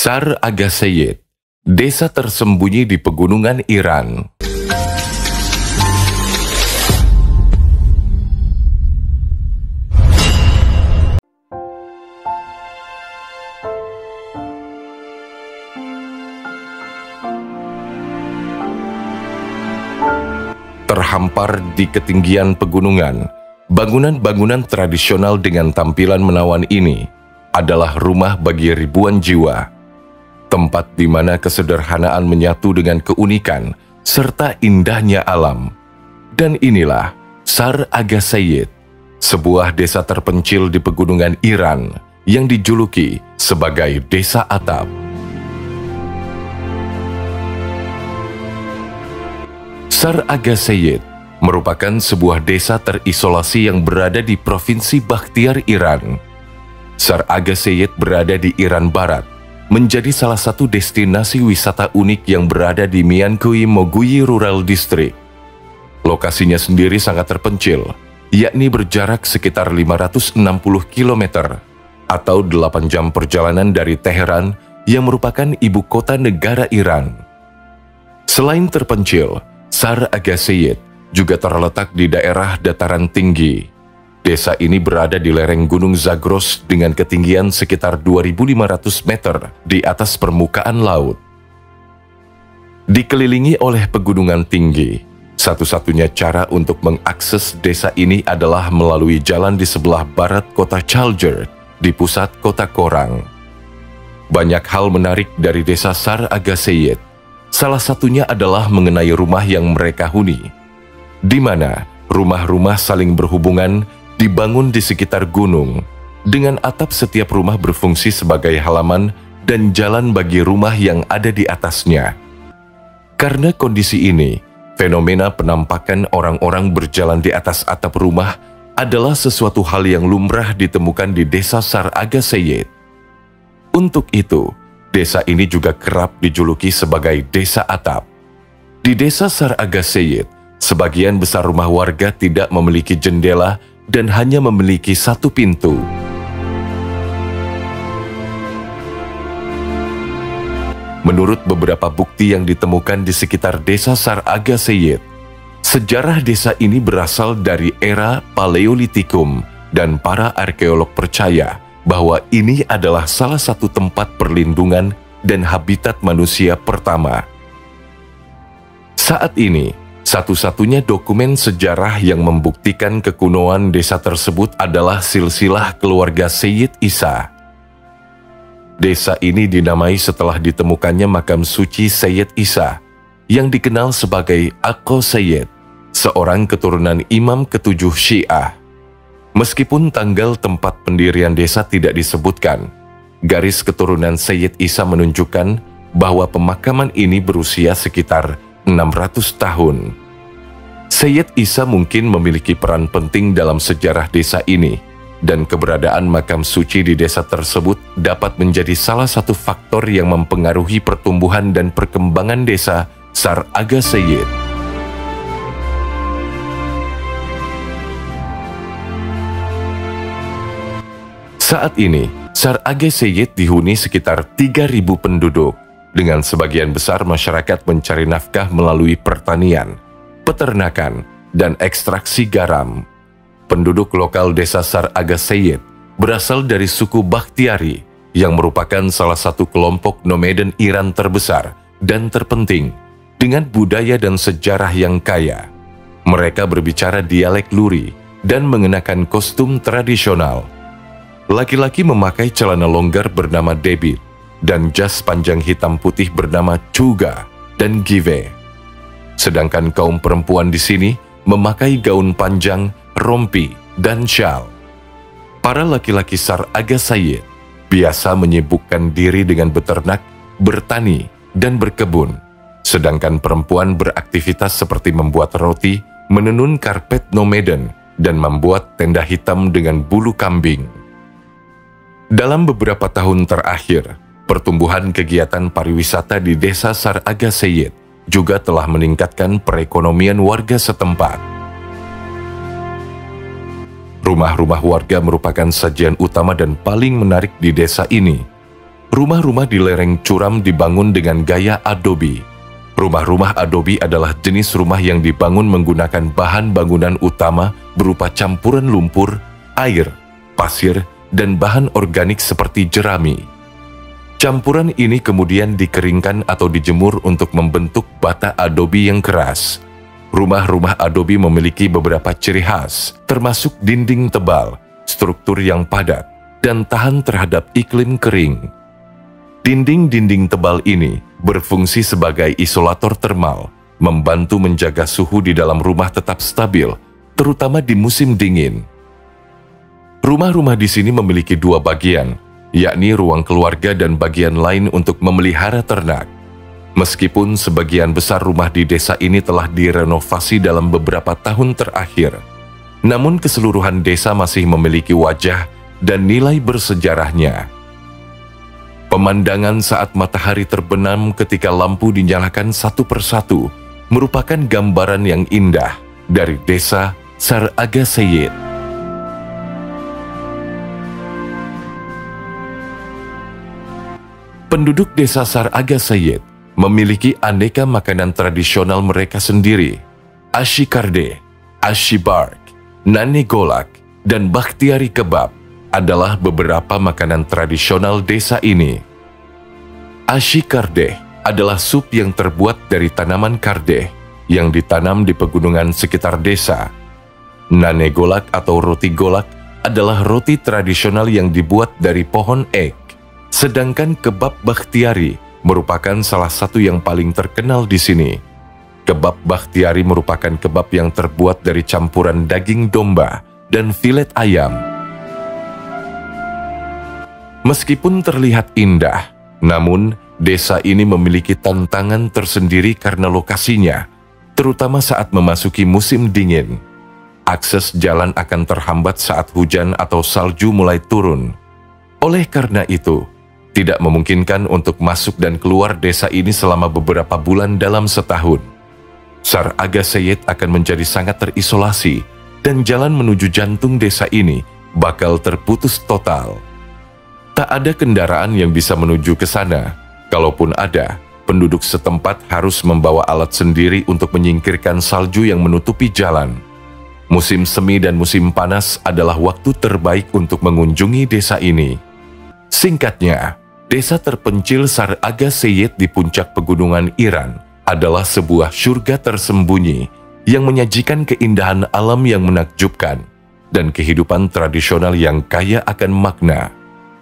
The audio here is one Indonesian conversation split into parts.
Sar Agaseyit, desa tersembunyi di pegunungan Iran. Terhampar di ketinggian pegunungan, bangunan-bangunan tradisional dengan tampilan menawan ini adalah rumah bagi ribuan jiwa. Tempat di mana kesederhanaan menyatu dengan keunikan serta indahnya alam. Dan inilah Sar Agaseyit, sebuah desa terpencil di pegunungan Iran yang dijuluki sebagai desa atap. Sar Agaseyit merupakan sebuah desa terisolasi yang berada di Provinsi Bakhtiar, Iran. Sar Agaseyit berada di Iran Barat, menjadi salah satu destinasi wisata unik yang berada di Miankui Moguyi Rural District. Lokasinya sendiri sangat terpencil, yakni berjarak sekitar 560 km atau 8 jam perjalanan dari Teheran yang merupakan ibu kota negara Iran. Selain terpencil, Sar Agaseyit juga terletak di daerah dataran tinggi. Desa ini berada di lereng Gunung Zagros dengan ketinggian sekitar 2.500 meter di atas permukaan laut. Dikelilingi oleh pegunungan tinggi, satu-satunya cara untuk mengakses desa ini adalah melalui jalan di sebelah barat kota Chaljer, di pusat kota Korang. Banyak hal menarik dari desa Sar Agaseyit. Salah satunya adalah mengenai rumah yang mereka huni, di mana rumah-rumah saling berhubungan dibangun di sekitar gunung, dengan atap setiap rumah berfungsi sebagai halaman dan jalan bagi rumah yang ada di atasnya. Karena kondisi ini, fenomena penampakan orang-orang berjalan di atas atap rumah adalah sesuatu hal yang lumrah ditemukan di desa Sar Agaseyit. Untuk itu, desa ini juga kerap dijuluki sebagai desa atap. Di desa Sar Agaseyit, sebagian besar rumah warga tidak memiliki jendela dan hanya memiliki satu pintu. Menurut beberapa bukti yang ditemukan di sekitar desa Sar Agaseyit, sejarah desa ini berasal dari era Paleolitikum dan para arkeolog percaya bahwa ini adalah salah satu tempat perlindungan dan habitat manusia pertama. Saat ini, satu-satunya dokumen sejarah yang membuktikan kekunoan desa tersebut adalah silsilah keluarga Sayyid Isa. Desa ini dinamai setelah ditemukannya makam suci Sayyid Isa, yang dikenal sebagai Aqqa Sayyid, seorang keturunan imam ketujuh Syiah. Meskipun tanggal tempat pendirian desa tidak disebutkan, garis keturunan Sayyid Isa menunjukkan bahwa pemakaman ini berusia sekitar 600 tahun. Sayyid Isa mungkin memiliki peran penting dalam sejarah desa ini, dan keberadaan makam suci di desa tersebut dapat menjadi salah satu faktor yang mempengaruhi pertumbuhan dan perkembangan desa Sar Agaseyit. Saat ini, Sar Agaseyit dihuni sekitar 3.000 penduduk, dengan sebagian besar masyarakat mencari nafkah melalui pertanian, peternakan, dan ekstraksi garam. Penduduk lokal desa Sar Agaseyit berasal dari suku Bakhtiari, yang merupakan salah satu kelompok nomaden Iran terbesar dan terpenting, dengan budaya dan sejarah yang kaya. Mereka berbicara dialek Luri dan mengenakan kostum tradisional. Laki-laki memakai celana longgar bernama debit, dan jas panjang hitam putih bernama chuga dan give. Sedangkan kaum perempuan di sini memakai gaun panjang, rompi, dan syal. Para laki-laki Sar Agaseyit biasa menyibukkan diri dengan beternak, bertani, dan berkebun. Sedangkan perempuan beraktivitas seperti membuat roti, menenun karpet nomaden, dan membuat tenda hitam dengan bulu kambing. Dalam beberapa tahun terakhir, pertumbuhan kegiatan pariwisata di desa Sar Agaseyit juga telah meningkatkan perekonomian warga setempat. Rumah-rumah warga merupakan sajian utama dan paling menarik di desa ini. Rumah-rumah di lereng curam dibangun dengan gaya adobe. Rumah-rumah adobe adalah jenis rumah yang dibangun menggunakan bahan bangunan utama berupa campuran lumpur, air, pasir, dan bahan organik seperti jerami. Campuran ini kemudian dikeringkan atau dijemur untuk membentuk bata adobe yang keras. Rumah-rumah adobe memiliki beberapa ciri khas, termasuk dinding tebal, struktur yang padat, dan tahan terhadap iklim kering. Dinding-dinding tebal ini berfungsi sebagai isolator termal, membantu menjaga suhu di dalam rumah tetap stabil, terutama di musim dingin. Rumah-rumah di sini memiliki dua bagian, yakni ruang keluarga dan bagian lain untuk memelihara ternak. Meskipun sebagian besar rumah di desa ini telah direnovasi dalam beberapa tahun terakhir, namun keseluruhan desa masih memiliki wajah dan nilai bersejarahnya. Pemandangan saat matahari terbenam ketika lampu dinyalakan satu persatu merupakan gambaran yang indah dari desa Saraga Seyit. Penduduk desa Saraga Seyit memiliki aneka makanan tradisional mereka sendiri. Ashi karde, ashi bark, nane golak, dan bakhtiari kebab adalah beberapa makanan tradisional desa ini. Ashi kardeh adalah sup yang terbuat dari tanaman kardeh yang ditanam di pegunungan sekitar desa. Nane golak atau roti golak adalah roti tradisional yang dibuat dari pohon ek. Sedangkan kebab bakhtiari merupakan salah satu yang paling terkenal di sini. Kebab bakhtiari merupakan kebab yang terbuat dari campuran daging domba dan filet ayam. Meskipun terlihat indah, namun desa ini memiliki tantangan tersendiri karena lokasinya, terutama saat memasuki musim dingin. Akses jalan akan terhambat saat hujan atau salju mulai turun. Oleh karena itu, tidak memungkinkan untuk masuk dan keluar desa ini selama beberapa bulan dalam setahun. Saraga Seyit akan menjadi sangat terisolasi dan jalan menuju jantung desa ini bakal terputus total. Tak ada kendaraan yang bisa menuju ke sana. Kalaupun ada, penduduk setempat harus membawa alat sendiri untuk menyingkirkan salju yang menutupi jalan. Musim semi dan musim panas adalah waktu terbaik untuk mengunjungi desa ini. Singkatnya, desa terpencil Saraga Seyit di puncak pegunungan Iran adalah sebuah surga tersembunyi yang menyajikan keindahan alam yang menakjubkan dan kehidupan tradisional yang kaya akan makna.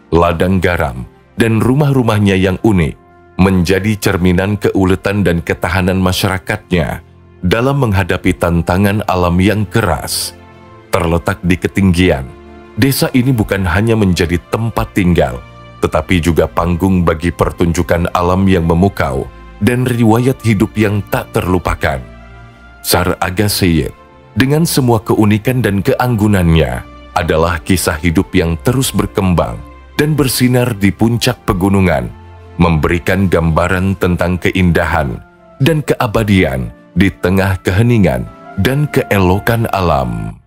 Ladang garam dan rumah-rumahnya yang unik menjadi cerminan keuletan dan ketahanan masyarakatnya dalam menghadapi tantangan alam yang keras. Terletak di ketinggian, desa ini bukan hanya menjadi tempat tinggal, tetapi juga panggung bagi pertunjukan alam yang memukau dan riwayat hidup yang tak terlupakan. Saraga Seyit, dengan semua keunikan dan keanggunannya, adalah kisah hidup yang terus berkembang dan bersinar di puncak pegunungan, memberikan gambaran tentang keindahan dan keabadian di tengah keheningan dan keelokan alam.